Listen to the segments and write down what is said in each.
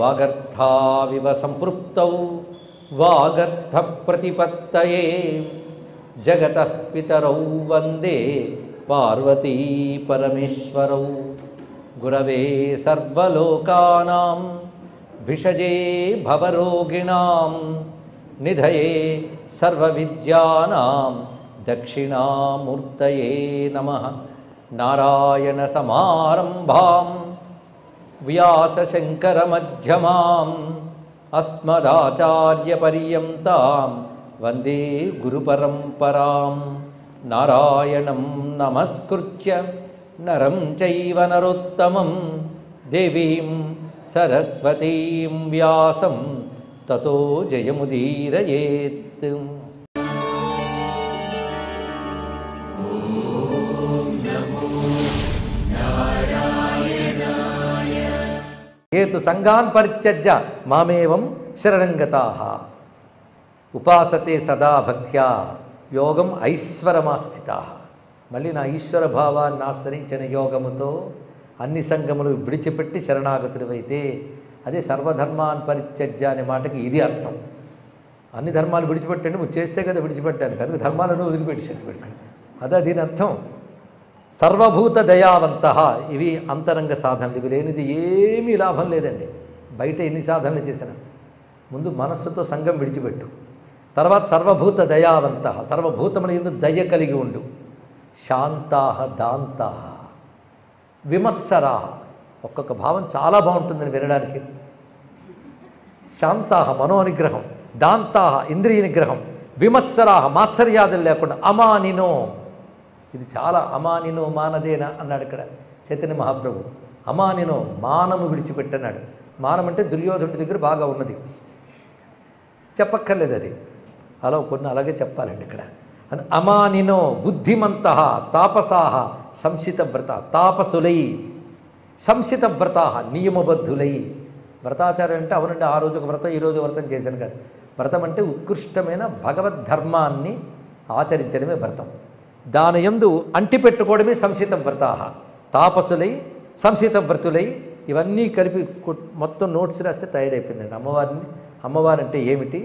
వాగర్థావివ సంపృక్తౌ వాగర్థ ప్రతిపత్తయే జగతః పితరౌ వందే పార్వతీ పరమేశ్వరౌ గురవే సర్వలోకానాం భిషజే భవరోగిణాం నిధయే సర్వవిద్యానాం దక్షిణామూర్తయే నమః. నారాయణ సమారంభాం వ్యాసశంకరమధ్యమాం అస్మదాచార్యపర్యంతాం వందే గురుపరంపరాం. నారాయణం నమస్కృత్య నరం చైవ నరోత్తమం దేవీం సరస్వతీం వ్యాసం తతో జయముదీరయేత్. హేతు సంగాన్ పరిత్యజ్య మామేవం శరణంగతాః ఉపాసతే సదా భక్త్యా యోగం ఐశ్వరమాస్థితాః. మళ్ళీ నా ఈశ్వర భావాన్ని ఆశ్రయించిన యోగముతో అన్ని సంగములు విడిచిపెట్టి శరణాగతుడివైతే, అదే సర్వధర్మాన్ పరిత్యజ్య అనే మాటకి ఇది అర్థం. అన్ని ధర్మాలు విడిచిపెట్టండి, నువ్వు చేస్తే కదా విడిచిపెట్టాను, కనుక ధర్మాలను వదిలిపెట్టి అదే దీని అర్థం. సర్వభూత దయావంత, ఇవి అంతరంగ సాధనలు. ఇవి లేనిది ఏమీ లాభం లేదండి. బయట ఎన్ని సాధనలు చేసినా ముందు మనస్సుతో సంఘం విడిచిపెట్టు, తర్వాత సర్వభూత దయావంత, సర్వభూతముల యందు దయ కలిగి ఉండు. శాంతాః దాంతాః విమత్సరాః, ఒక్కొక్క భావం చాలా బాగుంటుందని వినడానికి. శాంతాః మనో నిగ్రహం, దాంతాః ఇంద్రియ నిగ్రహం, విమత్సరాః మాత్సర్యాదులు లేకుండా, అమానినో, ఇది చాలా అమానినో మానదేన అన్నాడు ఇక్కడ చైతన్య మహాప్రభు. అమానినో మానము విడిచిపెట్టన్నాడు. మానం అంటే దుర్యోధనుడి దగ్గర బాగా ఉన్నది, చెప్పక్కర్లేదు అది, అలా కొన్ని అలాగే చెప్పాలండి ఇక్కడ. అమానినో బుద్ధిమంతః తాపసాః సంసితవ్రత, తాపసులై సంసితవ్రతాః నియమబద్ధులై. వ్రతాచార్యం అంటే అవునండి ఆ రోజు ఒక వ్రతం ఈ రోజు వ్రతం చేశాను కాదు. వ్రతం అంటే ఉత్కృష్టమైన భగవద్ధర్మాన్ని ఆచరించడమే వ్రతం. దాని యందు అంటిపెట్టుకోవడమే సంసితవ్రతాః. తాపసులై సంసితవ్రతులై ఇవన్నీ కలిపి మొత్తం నోట్స్ రాస్తే తయారైపోయిందండి. అమ్మవారంటే ఏమిటి,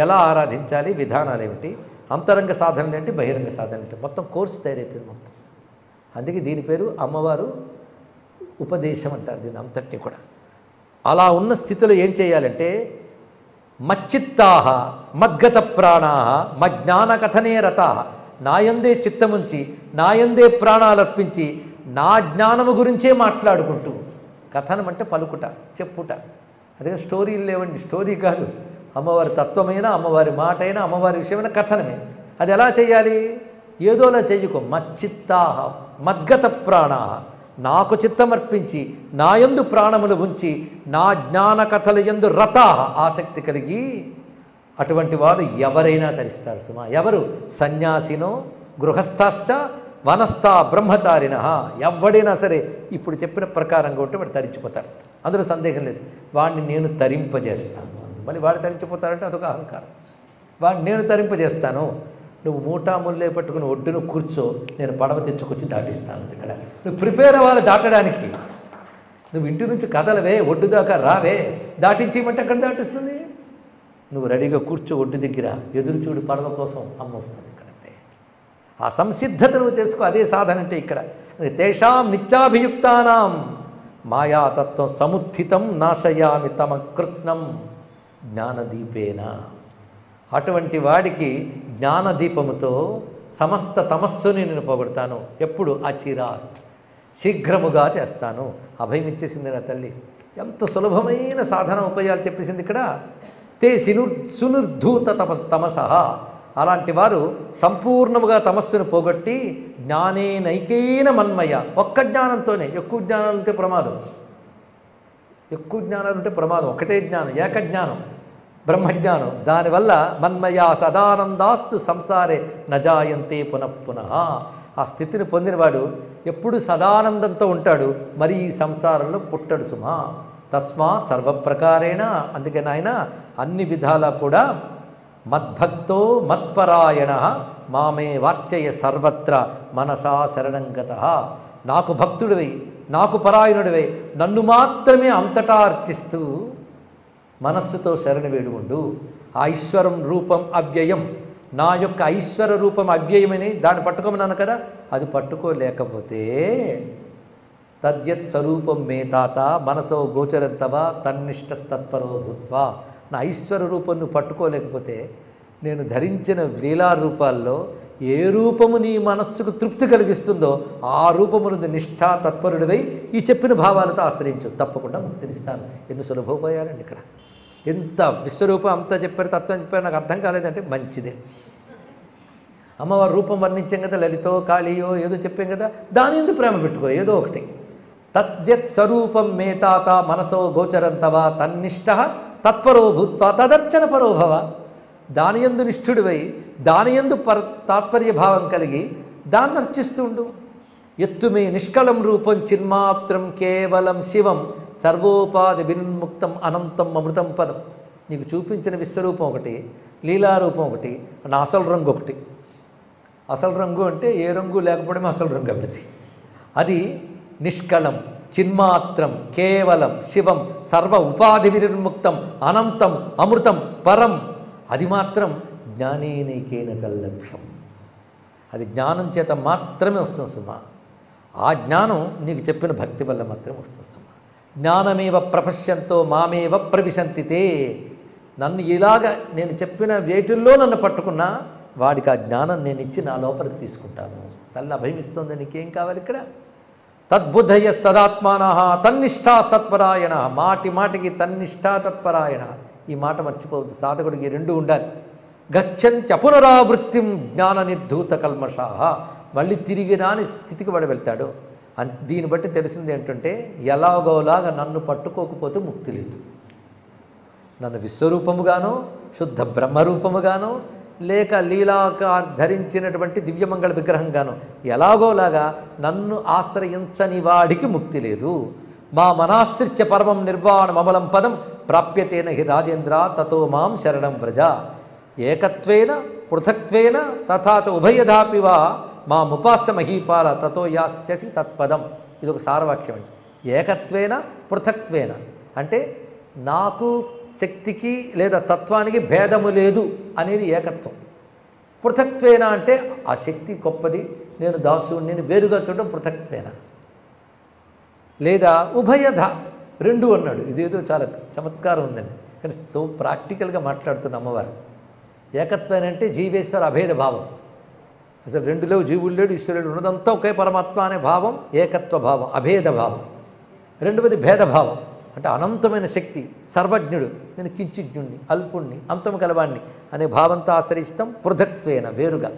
ఎలా ఆరాధించాలి, విధానాలు ఏమిటి, అంతరంగ సాధనలు ఏంటి, బహిరంగ సాధనలు ఏంటి, మొత్తం కోర్సు తయారైపోయింది మొత్తం. అందుకే దీని పేరు అమ్మవారు ఉపదేశం అంటారు దీని అంతటినీ కూడా. అలా ఉన్న స్థితిలో ఏం చేయాలంటే మచ్చిత్తాః మద్గత ప్రాణాః మజ్ఞానకథనే రతాః, నాయందే చిత్తముంచి నాయందే ప్రాణాలు అర్పించి నా జ్ఞానము గురించే మాట్లాడుకుంటూ. కథనం అంటే పలుకుట, చెప్పుట. అదే స్టోరీలు లేవండి, స్టోరీ కాదు. అమ్మవారి తత్వమైన, అమ్మవారి మాట అయినా, అమ్మవారి విషయమైన కథనమే. అది ఎలా చేయాలి, ఏదోలా చెయ్యకు. మచ్చిత్తాః మద్గత ప్రాణాః, నాకు చిత్తమర్పించి నాయందు ప్రాణములు ఉంచి నా జ్ఞాన కథల యందు రతాః ఆసక్తి కలిగి, అటువంటి వారు ఎవరైనా తరిస్తారు సుమా. ఎవరు? సన్యాసినో గృహస్థాశ్చ వనస్థా బ్రహ్మచారిణ, ఎవడైనా సరే ఇప్పుడు చెప్పిన ప్రకారంగా ఉంటే వాడు తరించిపోతాడు, అందులో సందేహం లేదు. వాడిని నేను తరింపజేస్తాను. మళ్ళీ వాడు తరించిపోతాడంటే అదొక అహంకారం. వాడిని నేను తరింపజేస్తాను, నువ్వు మూటా ముల్లే పట్టుకుని ఒడ్డును కూర్చో, నేను పడవ తెచ్చుకొచ్చి దాటిస్తాను. ఇక్కడ నువ్వు ప్రిపేర్ అవ్వాలి దాటడానికి. నువ్వు ఇంటి నుంచి కదలవే, ఒడ్డు దాకా రావే, దాటించేయమంటే అక్కడ దాటిస్తుంది. నువ్వు రెడీగా కూర్చో ఒడ్డు దగ్గర, ఎదురు చూడు పడవ కోసం అమ్మ వస్తుంది. ఇక్కడంతే ఆ సంసిద్ధత నువ్వు చేసుకో. అదే సాధన అంటే ఇక్కడ. తేషాం నిత్యాభియుక్తానాం మాయాతత్వం సముత్థితం నాశయామి తమ కృత్స్నం జ్ఞానదీపేన. అటువంటి వాడికి జ్ఞానదీపముతో సమస్త తమస్సుని నేను పోగొడతాను. ఎప్పుడు? అచిరాత్, శీఘ్రముగా చేస్తాను. అభయం ఇచ్చేసింది నా తల్లి. ఎంత సులభమైన సాధన ఉపాయాలు చెప్పేసింది ఇక్కడ. తే సునిర్ధూత తమసః, అలాంటి వారు సంపూర్ణముగా తమస్సును పోగొట్టి జ్ఞానేనైకేన మన్మయ, ఒక్క జ్ఞానంతోనే. ఎక్కువ జ్ఞానాలు ఉంటే ప్రమాదం, ఎక్కువ జ్ఞానాలు ఉంటే ప్రమాదం. ఒకటే జ్ఞానం, ఏకజ్ఞానం, బ్రహ్మజ్ఞానం. దానివల్ల మన్మయా సదానందాస్తు సంసారే నజాయంతే పునఃపునః. ఆ స్థితిని పొందినవాడు ఎప్పుడు సదానందంతో ఉంటాడు, మరి ఈ సంసారంలో పుట్టడు సుమా. తస్మాత్ సర్వప్రకారేణ, అందుకే నాయన అన్ని విధాలా కూడా మద్భక్తో మత్పరాయణ మామే వార్చయ సర్వత్ర మనసా శరణంగతః. నాకు భక్తుడివై, నాకు పరాయణుడివై, నన్ను మాత్రమే అంతటా అర్చిస్తూ మనస్సుతో శరణ వేడి ఉండు. ఆ ఐశ్వరం రూపం అవ్యయం, నా యొక్క ఐశ్వర రూపం అవ్యయమని దాన్ని పట్టుకోమన్నాను కదా, అది పట్టుకోలేకపోతే తద్యత్ స్వరూపం మే తాత మనసో గోచరంతవా తన్నిష్టస్తత్పరో భూత్వా. నా ఐశ్వర రూపం నువ్వు పట్టుకోలేకపోతే నేను ధరించిన లీలా రూపాల్లో ఏ రూపము నీ మనస్సుకు తృప్తి కలిగిస్తుందో ఆ రూపమును నిష్ఠా తత్పరుడివై ఈ చెప్పిన భావాలతో ఆశ్రయించు, తప్పకుండా ముక్తినిస్తాను. ఎన్ని సులభపోయారండి ఇక్కడ. ఎంత విశ్వరూపం అంతా చెప్పారు, తత్వం చెప్పారు, నాకు అర్థం కాలేదంటే మంచిదే. అమ్మవారి రూపం వర్ణించాం కదా, లలితో కాళీయో ఏదో చెప్పాం కదా, దాని ఎందుకు ప్రేమ పెట్టుకో ఏదో ఒకటి. తద్యత్ స్వరూపం మే తాత మనసో గోచరంతవా తన్నిష్ట తత్పరో భూత్వా తదర్చన పరోభవ. దాని యందు నిష్ఠుడివై దాని యందు తాత్పర్య భావం కలిగి దాన్ని అర్చిస్తూ ఉండు. ఎత్తుమే నిష్కలం రూపం చిన్మాత్రం కేవలం శివం సర్వోపాధి విన్ముక్తం అనంతం అమృతం పదం. నీకు చూపించిన విశ్వరూపం ఒకటి, లీలారూపం ఒకటి, నా అసలు రంగు ఒకటి. అసలు రంగు అంటే ఏ రంగు లేకపోవడమే అసలు రంగు అభివృద్ధి. అది నిష్కళం చిన్మాత్రం కేవలం శివం సర్వ ఉపాధి వినిర్ముక్తం అనంతం అమృతం పరం. అది మాత్రం జ్ఞానేనైకేన తల్లభ్యం. అది జ్ఞానం చేత మాత్రమే వస్తుంది సుమా. ఆ జ్ఞానం నీకు చెప్పిన భక్తి వల్ల మాత్రమే వస్తుంది సుమా. జ్ఞానమేవ ప్రపశ్యంతో మామేవ ప్రవిశంతితే. నన్ను ఇలాగ నేను చెప్పిన వేటిల్లో నన్ను పట్టుకున్నా వాడికి ఆ జ్ఞానం నేను ఇచ్చి నా లోపలికి తీసుకుంటాను. తల్లి అభయమిస్తుంది, నీకేం కావాలి ఇక్కడ? తద్బుద్ధయస్తదాత్మాన తన్నిష్టాస్తత్పరాయణ. మాటి మాటికి తన్నిష్టాతత్పరాయణ. ఈ మాట మర్చిపోవద్దు, సాధకుడికి రెండు ఉండాలి. గచ్చంత్యపునరావృత్తిం జ్ఞాన నిర్ధూత కల్మషాహ. మళ్ళీ తిరిగి రాని స్థితికి వాడు వెళ్తాడు. దీన్ని బట్టి తెలిసింది ఏంటంటే ఎలాగోలాగా నన్ను పట్టుకోకపోతే ముక్తి లేదు. నన్ను విశ్వరూపముగానో శుద్ధ బ్రహ్మరూపముగానో లేక లీలాకార్ ధరించినటువంటి దివ్యమంగళ విగ్రహంగానో ఎలాగోలాగా నన్ను ఆశ్రయించని వాడికి ముక్తి లేదు. మా మనాశ్రిత్య పరమం నిర్వాణం అమలం పదం ప్రాప్యతేన హి రాజేంద్ర తతో మాం శరణం వ్రజ. ఏకత్వేన పృథక్త్వేన తథా చ ఉభయదాపి వా మాముపాస్య మహీపాల తతో యాస్యతి తత్పదం. ఇది ఒక సారవాక్యం అండి. ఏకత్వేన పృథక్త్వేన అంటే నాకు శక్తికి లేదా తత్వానికి భేదము లేదు అనేది ఏకత్వం. పృథక్త్వేన అంటే ఆ శక్తి గొప్పది, నేను దాసుని, నేను వేరుగా చూడడం పృథక్త్వేన. లేదా ఉభయధ రెండు అన్నాడు. ఇదేదో చాలా చమత్కారం ఉందండి, కానీ సో ప్రాక్టికల్గా మాట్లాడుతున్న అమ్మవారు. ఏకత్వేన అంటే జీవేశ్వర అభేద భావం. అసలు రెండు లేవు, జీవుడు లేడు, ఈశ్వరుడు, ఉన్నదంతా ఒకే పరమాత్మ అనే భావం ఏకత్వ భావం, అభేద భావం. రెండవది భేదభావం అంటే అనంతమైన శక్తి, సర్వజ్ఞుడు, నేను కించిజ్ఞుణ్ణి, అల్పుణ్ణి, అంతము కలవాణ్ణి అనే భావంతో ఆశ్రయిస్తాం. పృథక్త్వేన వేరుగా.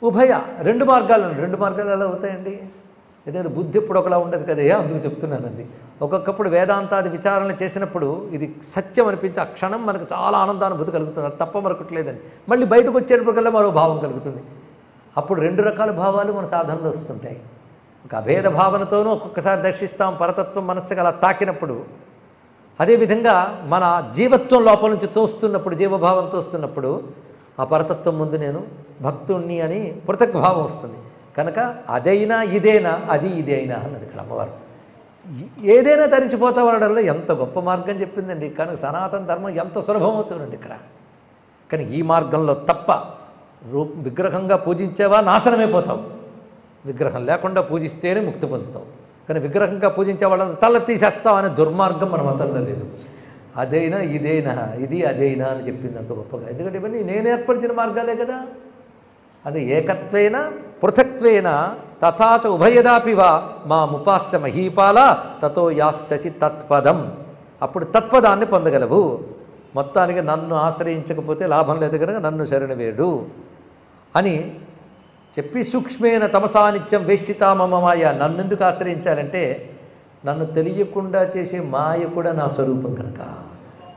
ఉభయ రెండు మార్గాలు. రెండు మార్గాలు ఎలా అవుతాయండి? ఎందుకంటే బుద్ధి ఎప్పుడు ఒకలా ఉండదు కదయ్యా, అందుకు చెప్తున్నాను. అది ఒక్కొక్కప్పుడు వేదాంతాది విచారణ చేసినప్పుడు ఇది సత్యం అనిపించి ఆ క్షణం మనకు చాలా ఆనందానుభూతి కలుగుతుంది, అది తప్ప మరొకట్లేదని. మళ్ళీ బయటకు వచ్చేటప్పటికల్లా మరో భావం కలుగుతుంది. అప్పుడు రెండు రకాల భావాలు మన సాధనలో వస్తుంటాయి. ఒక అభేద భావనతోనూ ఒక్కొక్కసారి దర్శిస్తాం పరతత్వం మనస్సుకు అలా తాకినప్పుడు. అదేవిధంగా మన జీవత్వం లోపల నుంచి తోస్తున్నప్పుడు, జీవభావం తోస్తున్నప్పుడు ఆ పరతత్వం ముందు నేను భక్తుణ్ణి అని పృథక్ భావం వస్తుంది. కనుక అదైనా ఇదేనా, అది ఇదైనా అన్నది ఇక్కడ అమ్మవారు. ఏదైనా ధరించిపోతావు అనడంలో ఎంత గొప్ప మార్గం చెప్పిందండి. కనుక సనాతన ధర్మం ఎంత సులభమవుతుందండి ఇక్కడ. కానీ ఈ మార్గంలో తప్ప విగ్రహంగా పూజించేవా నాశనమైపోతావు. విగ్రహం లేకుండా పూజిస్తేనే ముక్తి పొందుతావు. కానీ విగ్రహంగా పూజించే వాళ్ళని తల తీసేస్తావు అనే దుర్మార్గం మన మతంలో లేదు. అదైనా ఇదేనా, ఇది అదైనా అని చెప్పింది అంత గొప్పగా. ఎందుకంటే ఇవన్నీ నేను ఏర్పరిచిన మార్గాలే కదా. అది ఏకత్వేన పృథక్త్వేన తథాచ ఉభయదాపివా మా ముపాస్య మహీపాల తతో యాస్యసి తత్పదం. అప్పుడు తత్పదాన్ని పొందగలవు. మొత్తానికి నన్ను ఆశ్రయించకపోతే లాభం లేదు కనుక నన్ను శరణవేడు అని చెప్పి సూక్ష్మేన తమసానిత్యం వేష్టితా మమ మాయ. నన్ను ఎందుకు ఆశ్రయించాలంటే నన్ను తెలియకుండా చేసే మాయ కూడా నా స్వరూపం కనుక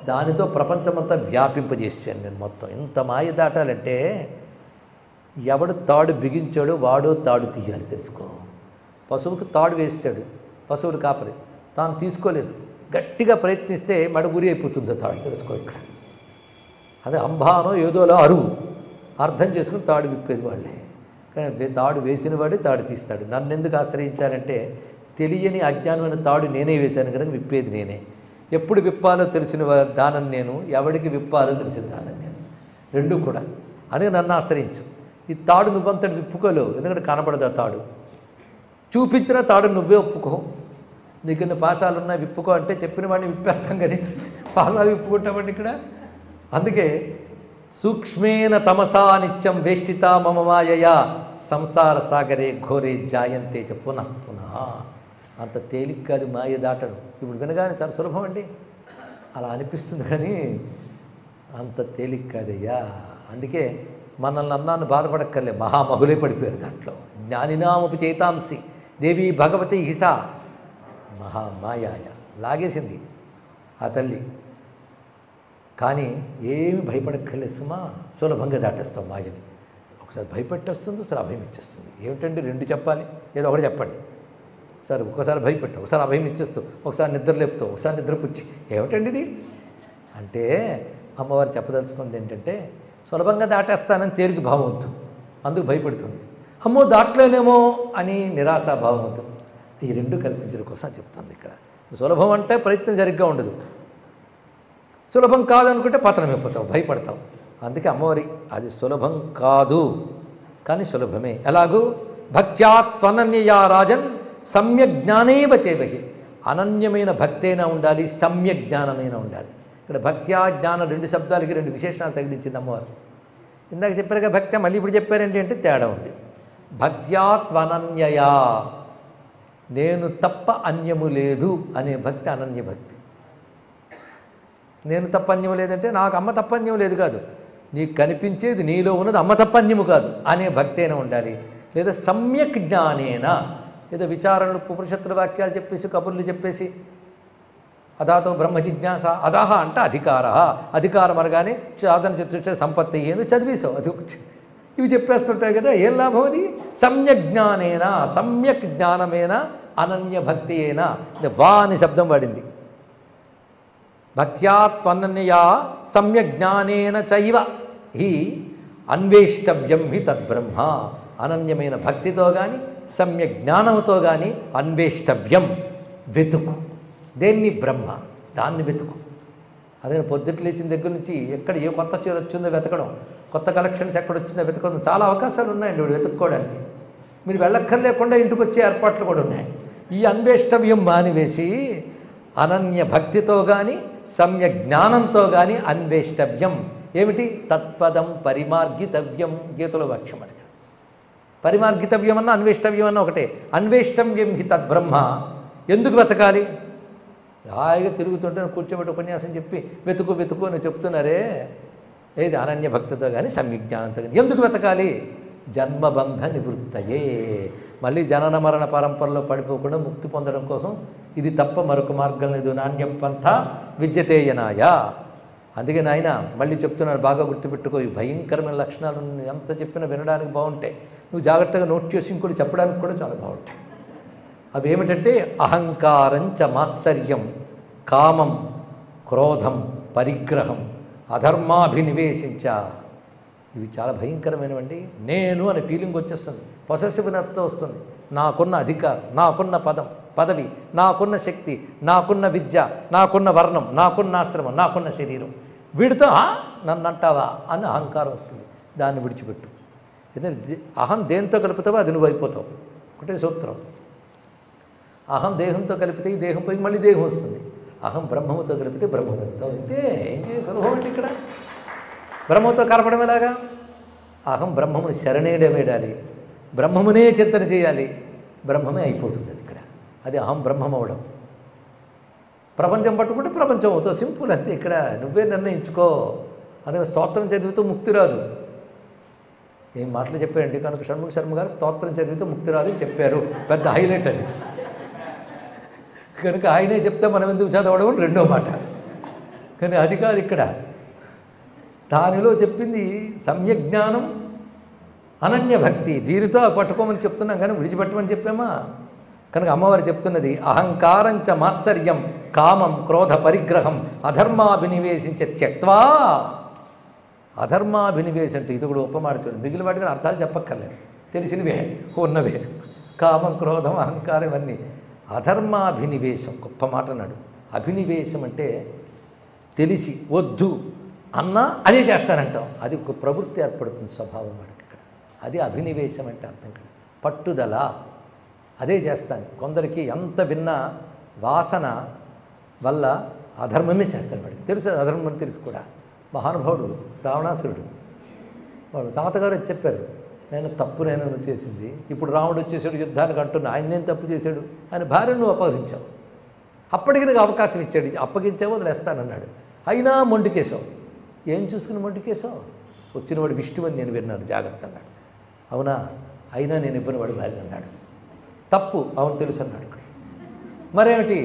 దానితో ప్రపంచమంతా వ్యాపింపజేసాను నేను మొత్తం. ఇంత మాయ దాటాలంటే ఎవడు తాడు బిగించాడో వాడో తాడు తీయాలి తెలుసుకో. పశువుకు తాడు వేసాడు పశువులు కాపరి, తాను తీసుకోలేదు, గట్టిగా ప్రయత్నిస్తే మడ గురి అయిపోతుందో తాడు తెలుసుకో. ఇక్కడ అదే అంబానో ఏదోలా అరువు అర్థం చేసుకుని తాడు విప్పేది వాళ్ళే. కానీ తాడు వేసిన వాడే తాడు తీస్తాడు. నన్ను ఎందుకు ఆశ్రయించాలంటే తెలియని అజ్ఞానమైన తాడు నేనే వేశాను కనుక విప్పేది నేనే. ఎప్పుడు విప్పాలో తెలిసిన దానం నేను, ఎవడికి విప్పాలో తెలిసిన దానం నేను, రెండూ కూడా. అందుకే నన్ను ఆశ్రయించు. ఈ తాడు నువ్వంతటి విప్పుకోలేవు, ఎందుకంటే కనపడదు ఆ తాడు. చూపించిన తాడు నువ్వే ఒప్పుకో. నీకు పాశాలు ఉన్నాయి విప్పుకో అంటే చెప్పిన వాడిని విప్పేస్తాం, కానీ పాశాలు విప్పుకుంటామండి ఇక్కడ. అందుకే సూక్ష్మేన తమసా నిత్యం వేష్టిత మమ మాయయా సంసార సాగరే ఘోరే జాయంతే చ పునః పునః. అంత తేలిక కాదు మాయ దాటడం. ఇప్పుడు వినగానే చాలా సులభం అండి, అలా అనిపిస్తుంది, కానీ అంత తేలిక కాదయ్యా. అందుకే మనల్ని అన్నాన్ని బాధపడక్కర్లే, మహామహులే పడిపోయారు దాంట్లో. జ్ఞానినామపు చేతాంసి దేవి భగవతి హిసా మహామాయాయ లాగేసింది ఆ తల్లి. కానీ ఏమి భయపడక్కర్లేదు సుమా, సులభంగా దాటేస్తాం మాయని. ఒకసారి భయపెట్టేస్తుంది, ఒకసారి అభయం ఇచ్చేస్తుంది. ఏమిటండి రెండు చెప్పాలి, ఏదో ఒకటి చెప్పండి. సరే ఒకసారి భయపెట్టు, ఒకసారి అభయం ఇచ్చేస్తూ, ఒకసారి నిద్ర లేపుతావు, ఒకసారి నిద్రపుచ్చి, ఏమిటండి ఇది అంటే అమ్మవారు చెప్పదలుచుకుంది ఏంటంటే సులభంగా దాటేస్తానని తేలిక భావం వద్దు, అందుకు భయపడుతుంది. అమ్మో దాటలేనేమో అని నిరాశాభావం వద్దు. ఈ రెండు కల్పించడం కోసం చెప్తుంది ఇక్కడ. సులభం అంటే ప్రయత్నం సరిగ్గా ఉండదు, సులభం కాదనుకుంటే పతనమైపోతావు, భయపడతావు. అందుకే అమ్మవారి అది సులభం కాదు కానీ సులభమే. ఎలాగూ భక్త్యాత్వనన్యయా రాజన్ సమ్యక్ జ్ఞానేవ చేవహి. అనన్యమైన భక్తి అయినా ఉండాలి, సమ్యక్ జ్ఞానమైనా ఉండాలి. ఇక్కడ భక్త్యా జ్ఞానం రెండు శబ్దాలకి రెండు విశేషణాలు తగిలించింది అమ్మవారు. ఇందాక చెప్పారుగా భక్త్య, మళ్ళీ ఇప్పుడు చెప్పారేంటి అంటే తేడా ఉంది. భక్త్యాత్వనన్యయా, నేను తప్ప అన్యము లేదు అనే భక్తి అనన్య భక్తి. నేను తప్ప అన్యము లేదంటే నాకు అమ్మ తప్ప అన్యము లేదు కాదు, నీకు కనిపించేది నీలో ఉన్నది అమ్మ తప్ప అన్యము కాదు అనే భక్తి అయినా ఉండాలి. లేదా సమ్యక్ జ్ఞానేనా, ఏదో విచారణలు ఉపనిషత్తుల వాక్యాలు చెప్పేసి కబుర్లు చెప్పేసి అదాతో బ్రహ్మ జిజ్ఞాస అదాహ అంటే అధికార, అధికారం అనగానే సాధన చతుష్ట సంపత్తి ఏదో చదివేశావు, అది ఇవి చెప్పేస్తుంటాయి కదా, ఏం లాభం అది? సమ్యక్ జ్ఞానేనా, సమ్యక్ జ్ఞానమేనా, అనన్య భక్తి అయినా. వా అని శబ్దం వాడింది. భక్త్యాత్వనన్యయా సమ్యక్ జ్ఞానేన చైవ హి అన్వేష్టవ్యం హి తద్బ్రహ్మ. అనన్యమైన భక్తితో కానీ సమ్యక్ జ్ఞానంతో కానీ అన్వేష్టవ్యం, వెతుకు. దేన్ని? బ్రహ్మ, దాన్ని వెతుకు. అదే పొద్దుట్లు లేచిన దగ్గర నుంచి ఎక్కడ ఏ కొత్త చీర వచ్చిందో వెతకడం, కొత్త కలెక్షన్స్ ఎక్కడ వచ్చిందో వెతకడం, చాలా అవకాశాలు ఉన్నాయండి ఇప్పుడు వెతుక్కోవడానికి. మీరు వెళ్ళక్కర్లేకుండా ఇంటికి వచ్చే ఏర్పాట్లు కూడా ఉన్నాయి. ఈ అన్వేష్టవ్యం మానివేసి అనన్య భక్తితో కానీ సమ్య జ్ఞానంతో కానీ అన్వేష్టవ్యం. ఏమిటి? తత్పదం పరిమార్గితవ్యం. గీతలో వాక్యం అడిగాడు. పరిమార్గితవ్యం అన్న అన్వేష్టవ్యం అన్న ఒకటే. అన్వేష్టవ్యం హి తద్బ్రహ్మ. ఎందుకు వెతకాలి? హాయిగా తిరుగుతుంటే కూర్చోబెట్టి ఉపన్యాసం చెప్పి వెతుకు వెతుకు అని చెప్తున్నారే, ఏది అనన్య భక్తితో కానీ సమ్యక్ జ్ఞానంతో కానీ. ఎందుకు వెతకాలి? జన్మబంధ నివృత్తయే. మళ్ళీ జనన మరణ పరంపరలో పడిపోకుండా ముక్తి పొందడం కోసం ఇది తప్ప మరొక మార్గం లేదు. నాణ్యం పంథ విద్యతేయనాయ. అందుకే నాయన మళ్ళీ చెప్తున్నారు, బాగా గుర్తుపెట్టుకో. ఈ భయంకరమైన లక్షణాలు ఎంత చెప్పినా వినడానికి బాగుంటాయి, నువ్వు జాగ్రత్తగా నోట్ చేసి ఇంకోటి చెప్పడానికి కూడా చాలా బాగుంటాయి. అవి ఏమిటంటే అహంకారం చ మాత్సర్యం, కామం, క్రోధం, పరిగ్రహం, అధర్మాభినివేశించ. ఇవి చాలా భయంకరమైనవండి. నేను అనే ఫీలింగ్ వచ్చేస్తుంది, పొసెసివ్నెస్తో వస్తుంది. నాకున్న అధికారం, నాకున్న పదవి, నాకున్న శక్తి, నాకున్న విద్య, నాకున్న వర్ణం, నాకున్న ఆశ్రమం, నాకున్న శరీరం, వీడితో నన్ను అంటావా అని అహంకారం వస్తుంది. దాన్ని విడిచిపెట్టు. ఎందుకంటే అహం దేంతో కలుపుతావో అది నువ్వు అయిపోతావు. ఒకటే సూత్రం. అహం దేహంతో కలిపితే ఈ దేహం పోయి మళ్ళీ దేహం వస్తుంది. అహం బ్రహ్మముతో కలిపితే బ్రహ్మం అవుతావు. ఇంతే, ఇంకే సులభం అండి. ఇక్కడ బ్రహ్మతో కలపడం ఎలాగా? అహం బ్రహ్మముని శరణేయడమేడాలి, బ్రహ్మమునే చింతన చేయాలి, బ్రహ్మమే అయిపోతుంది అది. ఇక్కడ అది అహం బ్రహ్మం అవడం. ప్రపంచం పట్టుకుంటే ప్రపంచం అవుతావు, సింపుల్ అంతే. ఇక్కడ నువ్వే నిర్ణయించుకో. అదే స్తోత్రం చదివితే ముక్తి రాదు. ఏం మాటలు చెప్పారండి కనుక షణ్ముఖ శర్మ గారు, స్తోత్రం చదివితే ముక్తి రాదు అని చెప్పారు. పెద్ద హైలైట్ అది. కనుక ఆయనే చెప్తే మనం ఎందుకు చదవడం రెండో మాట. కానీ అది కాదు ఇక్కడ. దానిలో చెప్పింది సమ్యక్ జ్ఞానం, అనన్య భక్తి. దీనితో పట్టుకోమని చెప్తున్నాం కానీ విడిచిపెట్టమని చెప్పామా? కనుక అమ్మవారు చెప్తున్నది అహంకారంచ మాత్సర్యం, కామం, క్రోధ, పరిగ్రహం, అధర్మాభినివేశించ త్యక్వా. అధర్మాభినివేశం అంటే ఇది కూడా ఉపమాడుతుంది. మిగిలిన వాటికి అర్థాలు చెప్పక్కర్లేదు, తెలిసినవే ఉన్నవే. కామం, క్రోధం, అహంకారం ఇవన్నీ. అధర్మాభినివేశం గొప్ప మాట అన్నాడు. అభినివేశం అంటే తెలిసి వద్దు అన్నా అదే చేస్తానంటాం. అది ఒక ప్రవృత్తి ఏర్పడుతుంది స్వభావం వాడికి ఇక్కడ. అది అభినివేశం అంటే అర్థం కదా. పట్టుదల, అదే చేస్తాను. కొందరికి ఎంత విన్నా వాసన వల్ల అధర్మమే చేస్తాడు వాడికి. తెలుసు అధర్మం అని తెలుసు కూడా. మహానుభావుడు రావణాసురుడు, వాడు తాతగారు వచ్చి చెప్పారు, నేను చేసింది. ఇప్పుడు రాముడు వచ్చేసాడు యుద్ధానికి అంటున్నా, ఆయన నేను తప్పు చేశాడు అని భార్యను నువ్వు అపహరించావు. అప్పటికి నాకు అవకాశం ఇచ్చాడు, అప్పగించావు వదిలేస్తానన్నాడు. అయినా మొండికేశావు. ఏం చూసుకుని మొండికేశావు? వచ్చినవాడు విష్ణువని నేను విన్నాను, జాగ్రత్త అన్నాడు. అవునా? అయినా నేను ఇవ్వని వాడు భార్య అన్నాడు. తప్పు, అవును తెలుసు అన్నాడు. ఇక్కడ మరేమిటి?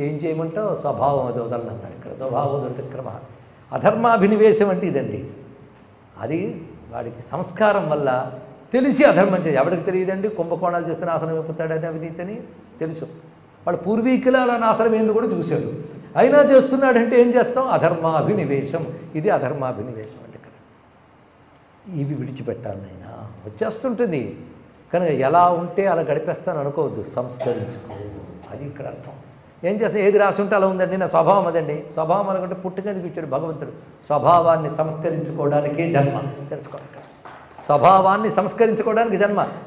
ఏం చేయమంటావు? స్వభావం అది వదలనన్నాడు. ఇక్కడ స్వభావోదృత క్రమ. అధర్మాభినివేశం అంటే ఇదండి. అది వాడికి సంస్కారం వల్ల తెలిసి అధర్మం చేసి, ఎవరికి తెలియదండి కుంభకోణాలు చేస్తే నాశనం అయిపోతాడని అవినీతిని తెలుసు. వాళ్ళ పూర్వీకులు అలా నాశనం ఏంది కూడా చూశాడు. అయినా చేస్తున్నాడంటే ఏం చేస్తాం? అధర్మాభినివేశం. ఇది అధర్మాభినివేశం అండి. ఇక్కడ ఇవి విడిచిపెట్టాలి నాయనా. వచ్చేస్తుంటుంది కనుక ఎలా ఉంటే అలా గడిపేస్తాను అనుకోవద్దు. సంస్కరించుకో, అది ఇక్కడ అర్థం. ఏం చేస్తా? ఏది రాసి ఉంటే అలా ఉందండి, నా స్వభావం అదండి. స్వభావం అనుకుంటే పుట్టుకెందుకు ఇచ్చాడు భగవంతుడు? స్వభావాన్ని సంస్కరించుకోవడానికే జన్మ. తెలుసుకోవాలి. స్వభావాన్ని సంస్కరించుకోవడానికి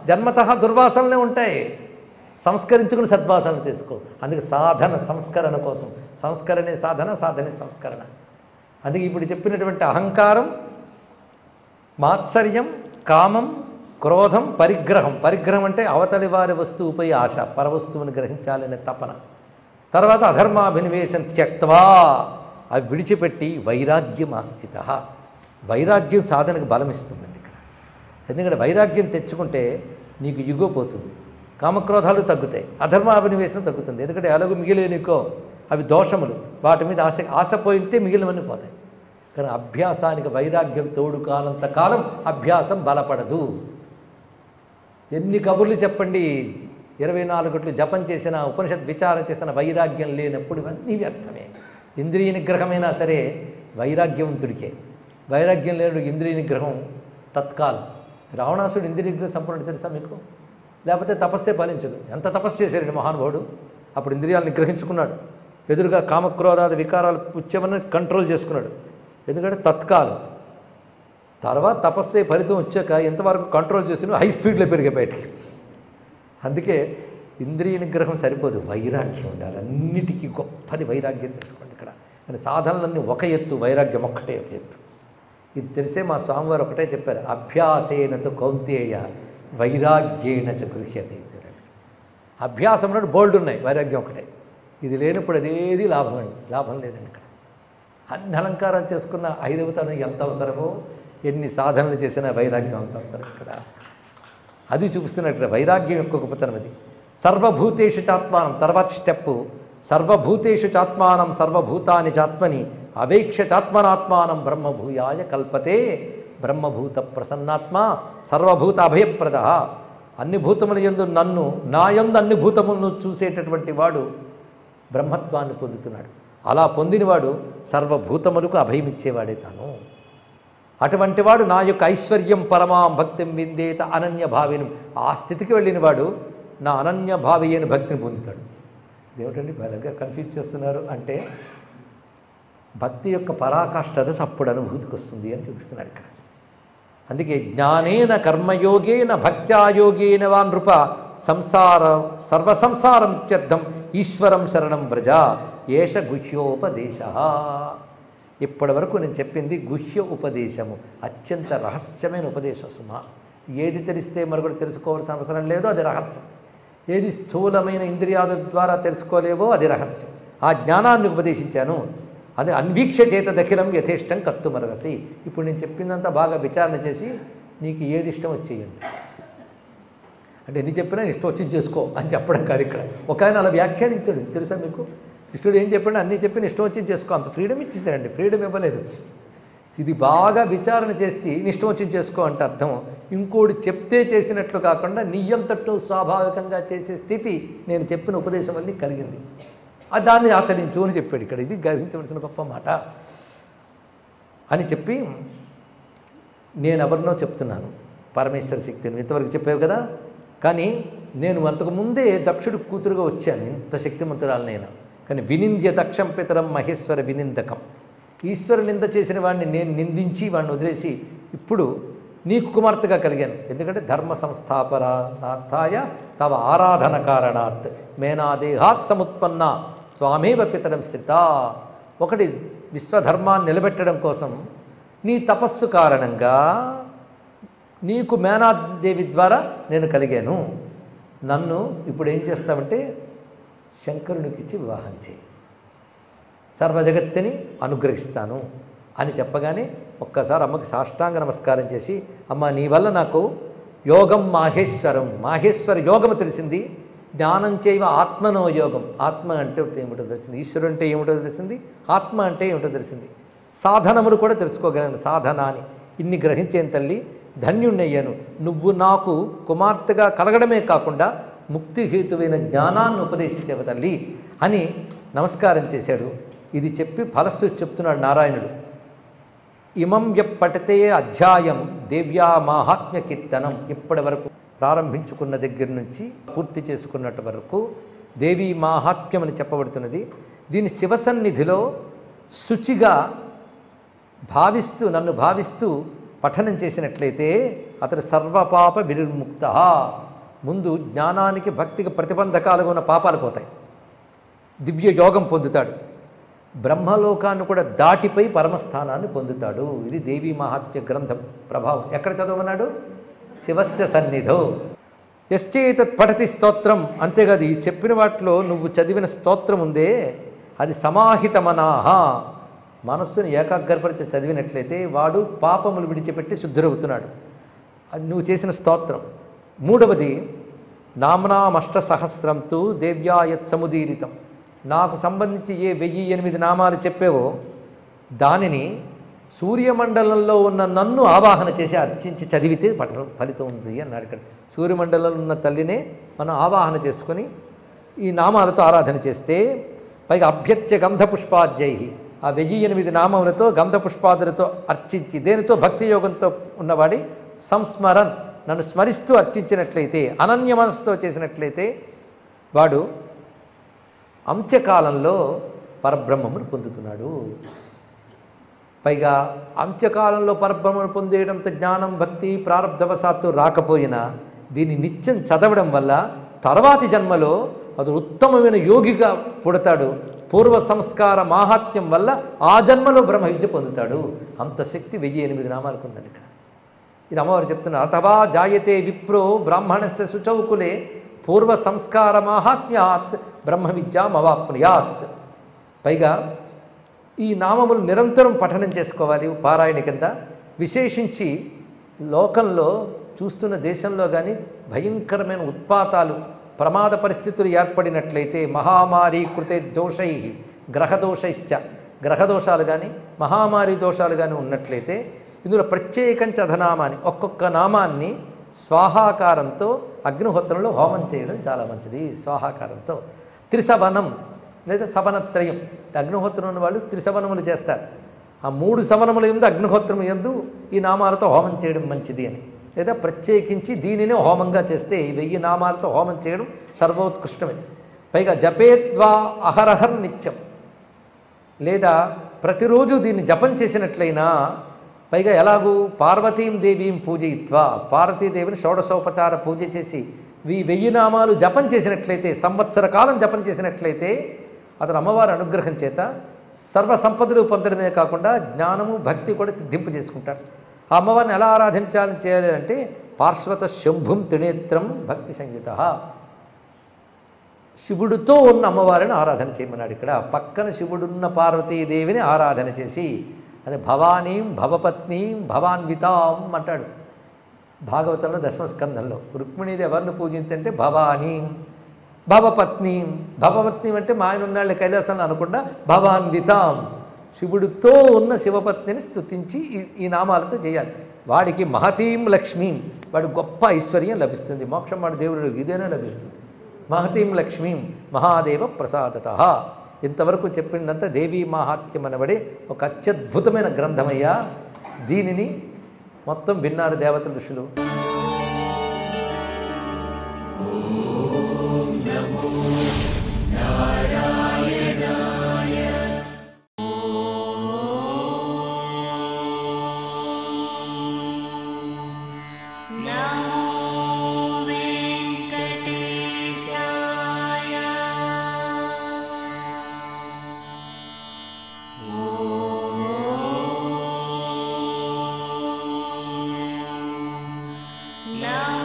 జన్మతః దుర్వాసనలే ఉంటాయి. సంస్కరించుకుని సద్వాసనలు తీసుకో. అందుకే సాధన సంస్కరణ కోసం. సంస్కరణే సాధన, సాధనే సంస్కరణ. అందుకే ఇప్పుడు చెప్పినటువంటి అహంకారం, మాత్సర్యం, కామం, క్రోధం, పరిగ్రహం. పరిగ్రహం అంటే అవతలి వారి వస్తువుపై ఆశ, పరవస్తువుని గ్రహించాలనే తపన. తర్వాత అధర్మాభినివేశం త్యక్త్వా, అవి విడిచిపెట్టి వైరాగ్యం ఆస్థిత. వైరాగ్యం సాధనకు బలం ఇస్తుందండి ఇక్కడ. ఎందుకంటే వైరాగ్యం తెచ్చుకుంటే నీకు యుగో పోతుంది, కామక్రోధాలు తగ్గుతాయి, అధర్మాభినివేశం తగ్గుతుంది. ఎందుకంటే అలాగూ మిగిలినకో అవి దోషములు, వాటి మీద ఆశ పోయితే మిగిలినవన్నీ పోతాయి. కానీ అభ్యాసానికి వైరాగ్యం తోడు కాలంత కాలం అభ్యాసం బలపడదు. ఎన్ని కబుర్లు చెప్పండి, 24 గంటలు జపం చేసిన, ఉపనిషత్ విచారం చేసిన, వైరాగ్యం లేనప్పుడు ఇవన్నీ వ్యర్థమే. ఇంద్రియ నిగ్రహమైనా సరే వైరాగ్యవంతుడికే. వైరాగ్యం లేడు ఇంద్రియ నిగ్రహం తత్కాలం. రావణాసుడు ఇంద్రియ నిగ్రహం సంపూర్ణ తెలుసా మీకు? లేకపోతే తపస్సే ఫలించదు. ఎంత తపస్సు చేశారండి మహానుభావుడు. అప్పుడు ఇంద్రియాలు నిగ్రహించుకున్నాడు, ఎదురుగా కామక్రోధాది వికారాలు పుచ్చమని కంట్రోల్ చేసుకున్నాడు. ఎందుకంటే తత్కాలం. తర్వాత తపస్సే ఫలితం వచ్చాక ఎంతవరకు కంట్రోల్ చేసినా హై స్పీడ్లో పెరిగే బయటికి. అందుకే ఇంద్రియ నిగ్రహం సరిపోదు, వైరాగ్యం ఉండాలి. అన్నిటికీ గొప్పది వైరాగ్యం తెలుసుకోండి ఇక్కడ. కానీ సాధనలన్నీ ఒక ఎత్తు, వైరాగ్యం ఒక్కటే ఒక ఎత్తు. ఇది తెలిసే మా స్వామివారు ఒకటే చెప్పారు, అభ్యాసేనతో కౌంతేయ వైరాగ్యేన చ గృహ్యతే. అభ్యాసంలో బోల్డ్ ఉన్నాయి, వైరాగ్యం ఒకటే. ఇది లేనప్పుడు అదేది లాభం లేదండి ఇక్కడ. అన్ని అలంకారాలు చేసుకున్న ఐదవతనం ఎంత అవసరమో, ఎన్ని సాధనలు చేసినా వైరాగ్యం అంత అవసరం ఇక్కడ. అది చూపిస్తున్నట్టు వైరాగ్యం యొక్క గొప్పతనం అది. సర్వభూతేషు చాత్మానం, తర్వాత స్టెప్, సర్వభూతేషు చాత్మానం సర్వభూతాని చాత్మని అవేక్ష చాత్మనాత్మానం బ్రహ్మభూయాయ కల్పతే. బ్రహ్మభూత ప్రసన్నాత్మ సర్వభూత అభయప్రద. అన్ని భూతముల యందు నన్ను, నా యందు అన్ని భూతములను చూసేటటువంటి వాడు బ్రహ్మత్వాన్ని పొందుతున్నాడు. అలా పొందినవాడు సర్వభూతములకు అభయమిచ్చేవాడే తాను. అటువంటి వాడు నా యొక్క ఐశ్వర్యం పరమాం భక్తిం విందేత అనన్యభావిని. ఆ స్థితికి వెళ్ళినవాడు నా అనన్యభావి అయిన భక్తిని పొందుతాడు. ఏమిటండి బలంగా కన్ఫ్యూజ్ చేస్తున్నారు అంటే, భక్తి యొక్క పరాకాష్ఠత అప్పుడు అనుభూతికి వస్తుంది అని చూపిస్తున్నాడు ఇక్కడ. అందుకే జ్ఞానేన కర్మయోగేన భక్త్యాయోగేన వా నృప సర్వసంసారం ఇత్యర్థం ఈశ్వరం శరణం వ్రజ ఏష గుహ్యోపదేశ. ఇప్పటి వరకు నేను చెప్పింది గుహ్య ఉపదేశము, అత్యంత రహస్యమైన ఉపదేశం సుమా. ఏది తెలిస్తే మరొకటి తెలుసుకోవాల్సిన అవసరం లేదో అది రహస్యం. ఏది స్థూలమైన ఇంద్రియాల ద్వారా తెలుసుకోలేవో అది రహస్యం. ఆ జ్ఞానాన్ని ఉపదేశించాను. అది అన్వీక్ష చేత దఖిలం యథేష్టం కర్తుమర్హసి. ఇప్పుడు నేను చెప్పిందంతా బాగా విచారణ చేసి నీకు ఏది ఇష్టం వచ్చేయండి అంటే, ఎన్ని చెప్పినా ఇష్టం వచ్చి చేసుకో అని చెప్పడం కాదు ఇక్కడ. ఒక ఆయన అలా వ్యాఖ్యానించాడు, తెలుసా మీకు? ఇష్టడు ఏం చెప్పాడు? అన్నీ చెప్పిన ఇష్టం వచ్చి చేసుకో, అంత ఫ్రీడమ్ ఇచ్చేసాడండి. ఫ్రీడమ్ ఇవ్వలేదు. ఇది బాగా విచారణ చేసి ఇష్టం వచ్చి చేసుకో అంటే అర్థం, ఇంకోటి చెప్తే చేసినట్లు కాకుండా నీయంతట్టు స్వాభావికంగా చేసే స్థితి నేను చెప్పిన ఉపదేశం వల్ల కలిగింది. దాన్ని ఆచరించు అని చెప్పాడు ఇక్కడ. ఇది గ్రహించవలసిన గొప్ప మాట అని చెప్పి, నేను ఎవరినో చెప్తున్నాను, పరమేశ్వర శక్తిని ఇంతవరకు చెప్పావు కదా. కానీ నేను అంతకుముందే దక్షుడు కూతురుగా వచ్చాను. ఇంత శక్తిమంతురాలు నేను. కానీ వినింద్య దక్షం పితరం మహేశ్వర వినిందకం. ఈశ్వర నింద చేసిన వాడిని నేను నిందించి వాడిని వదిలేసి ఇప్పుడు నీకు కుమార్తెగా కలిగాను. ఎందుకంటే ధర్మ సంస్థాపనార్థాయ తవ ఆరాధన కారణాత్ మేనాదేహాత్ సముత్పన్న స్వామేవ పితరం స్థిత. ఒకటి విశ్వధర్మాన్ని నిలబెట్టడం కోసం నీ తపస్సు కారణంగా నీకు మేనాదేవి ద్వారా నేను కలిగాను. నన్ను ఇప్పుడు ఏం చేస్తావంటే శంకరునికిచ్చి వివాహం చేయి, సర్వజగత్తుని అనుగ్రహిస్తాను అని చెప్పగానే ఒక్కసారి అమ్మకి సాష్టాంగ నమస్కారం చేసి, అమ్మ నీ వల్ల నాకు యోగం మాహేశ్వరం, మాహేశ్వర యోగము తెలిసింది. జ్ఞానం చేయవ ఆత్మనో యోగం, ఆత్మ అంటే ఏమిటో తెలిసింది, ఈశ్వరుడు అంటే ఏమిటో తెలిసింది, ఆత్మ అంటే ఏమిటో తెలిసింది. సాధనములు కూడా తెలుసుకోగలను, సాధన అని. ఇన్ని గ్రహించేను తల్లి, ధన్యుణ్ణయ్యాను. నువ్వు నాకు కుమార్తెగా కలగడమే కాకుండా ముక్తిహేతువైన జ్ఞానాన్ని ఉపదేశించేవ తల్లి అని నమస్కారం చేశాడు. ఇది చెప్పి ఫలశ్రుతి చెప్తున్నాడు నారాయణుడు. ఇమం ఎప్పటితే అధ్యాయం దేవ్యా మాహాత్మ్య కీర్తనం. ఇప్పటి వరకు ప్రారంభించుకున్న దగ్గర నుంచి పూర్తి చేసుకున్నట్టు వరకు దేవీ మాహాత్మ్యం అని చెప్పబడుతున్నది. దీని శివసన్నిధిలో శుచిగా భావిస్తూ, నన్ను భావిస్తూ పఠనం చేసినట్లయితే అతడు సర్వపాప వినిర్ముక్త. ముందు జ్ఞానానికి భక్తికి ప్రతిబంధకాలుగా ఉన్న పాపాలు పోతాయి, దివ్య యోగం పొందుతాడు, బ్రహ్మలోకాన్ని కూడా దాటిపోయి పరమస్థానాన్ని పొందుతాడు. ఇది దేవీ మహాత్మ్య గ్రంథం ప్రభావం. ఎక్కడ చదవమన్నాడు? శివస్య సన్నిధో యశ్చేతత్ పఠతి స్తోత్రం. అంతేకాదు, ఈ చెప్పిన వాటిలో నువ్వు చదివిన స్తోత్రం ఉందే అది సమాహితమనాహ, మనస్సును ఏకాగ్రపరిచి చదివినట్లయితే వాడు పాపములు విడిచిపెట్టి శుద్ధుడవుతున్నాడు. అది నువ్వు చేసిన స్తోత్రం. మూడవది నామ్నామష్టసహస్రంతు దేవ్యాయత్ సముదీరితం. నాకు సంబంధించి ఏ 1008 నామాలు చెప్పేవో దానిని సూర్యమండలంలో ఉన్న నన్ను ఆవాహన చేసి అర్చించి చదివితే ఫలితం ఉంది అన్నాడు. ఇక్కడ సూర్యమండలంలో ఉన్న తల్లినే మనం ఆవాహన చేసుకొని ఈ నామాలతో ఆరాధన చేస్తే, పైగా అభ్యర్చ్య గంధపుష్పాధ్యై, ఆ 1008 నామములతో గంధపుష్పాదులతో అర్చించి, దేనితో భక్తి యోగంతో ఉన్నవాడి సంస్మరన్, నన్ను స్మరిస్తూ అర్చించినట్లయితే, అనన్య మనసుతో చేసినట్లయితే వాడు అంత్యకాలంలో పరబ్రహ్మమును పొందుతున్నాడు. పైగా అంత్యకాలంలో పరబ్రహ్మను పొందేయడంతో జ్ఞానం భక్తి ప్రారబ్ధవశాత్తు రాకపోయినా దీన్ని నిత్యం చదవడం వల్ల తర్వాతి జన్మలో అది ఉత్తమమైన యోగిగా పుడతాడు. పూర్వ సంస్కార మాహాత్మ్యం వల్ల ఆ జన్మలో బ్రహ్మ విద్య పొందుతాడు. అంత శక్తి 1008 నామాలకు ఉందండి ఇక్కడ. ఇది అమ్మవారు చెప్తున్నారు. అథవా జాయతే విప్రో బ్రాహ్మణస్య శుచౌకులే పూర్వ సంస్కార మాహాత్మ్యాత్ బ్రహ్మ విద్యామవాప్నుయాత్. పైగా ఈ నామములు నిరంతరం పఠనం చేసుకోవాలి పారాయణ కింద. విశేషించి లోకంలో చూస్తున్న దేశంలో కానీ భయంకరమైన ఉత్పాతాలు, ప్రమాద పరిస్థితులు ఏర్పడినట్లయితే మహామారీ కృతే దోషై గ్రహదోషైశ్చ, గ్రహదోషాలు కానీ మహామారి దోషాలు కానీ ఉన్నట్లయితే ఇందులో ప్రత్యేకంచ అధనామాన్ని, ఒక్కొక్క నామాన్ని స్వాహాకారంతో అగ్నిహోత్రంలో హోమం చేయడం చాలా మంచిది. స్వాహాకారంతో త్రిసవనం లేదా సవనత్రయం, అగ్నిహోత్రం ఉన్న వాళ్ళు త్రిసవనములు చేస్తారు. ఆ 3 సవనముల యందు అగ్నిహోత్రం యందు ఈ నామాలతో హోమం చేయడం మంచిది అని. లేదా ప్రత్యేకించి దీనినే హోమంగా చేస్తే ఈ 1000 నామాలతో హోమం చేయడం సర్వోత్కృష్టమే. పైగా జపేద్వా అహరహర్ నిత్యం, లేదా ప్రతిరోజు దీన్ని జపం చేసినట్లయినా, పైగా ఎలాగూ పార్వతీం దేవీం పూజయిత్వా, పార్వతీదేవిని షోడశోపచార పూజ చేసి ఈ 1000 నామాలు జపం చేసినట్లయితే, సంవత్సర కాలం జపం చేసినట్లయితే అతను అమ్మవారి అనుగ్రహం చేత సర్వ సంపదలు పొందడమే కాకుండా జ్ఞానము భక్తి కూడా సిద్ధింపు చేసుకుంటారు. ఆ అమ్మవారిని ఎలా ఆరాధించాలని చేయాలి అంటే పార్శ్వత శంభుం త్రినేత్రం భక్తి సంగీత, శివుడితో ఉన్న అమ్మవారిని ఆరాధన చేయమన్నాడు. ఇక్కడ పక్కన శివుడున్న పార్వతీదేవిని ఆరాధన చేసి, అది భవానీం భవపత్నీం భవాన్వితాం అంటాడు భాగవతంలో 10వ స్కంధంలో. రుక్మిణీదేవి ఎవరిని పూజించంటే భవానీం భవపత్నీం, భవపత్నీం అంటే మా ఆయన ఉన్నాళ్ళు కైలాసంలో అనకుండా భవాన్వితాం, శివుడితో ఉన్న శివపత్నిని స్తుతించి ఈ నామాలతో చేయాలి. వాడికి మహతీం లక్ష్మీం, వాడి గొప్ప ఐశ్వర్యం లభిస్తుంది. మోక్షం వాడి దేవుడు ఇదేనే లభిస్తుంది. మహతీం లక్ష్మీం మహాదేవ ప్రసాదతః. ఇంతవరకు చెప్పినంత దేవీ మాహాత్మ్యం అనబడే ఒక అత్యద్భుతమైన గ్రంథమయ్యా. దీనిని మొత్తం విన్నారు దేవతల ఋషులు. ఓం నమో నారాయణ నమో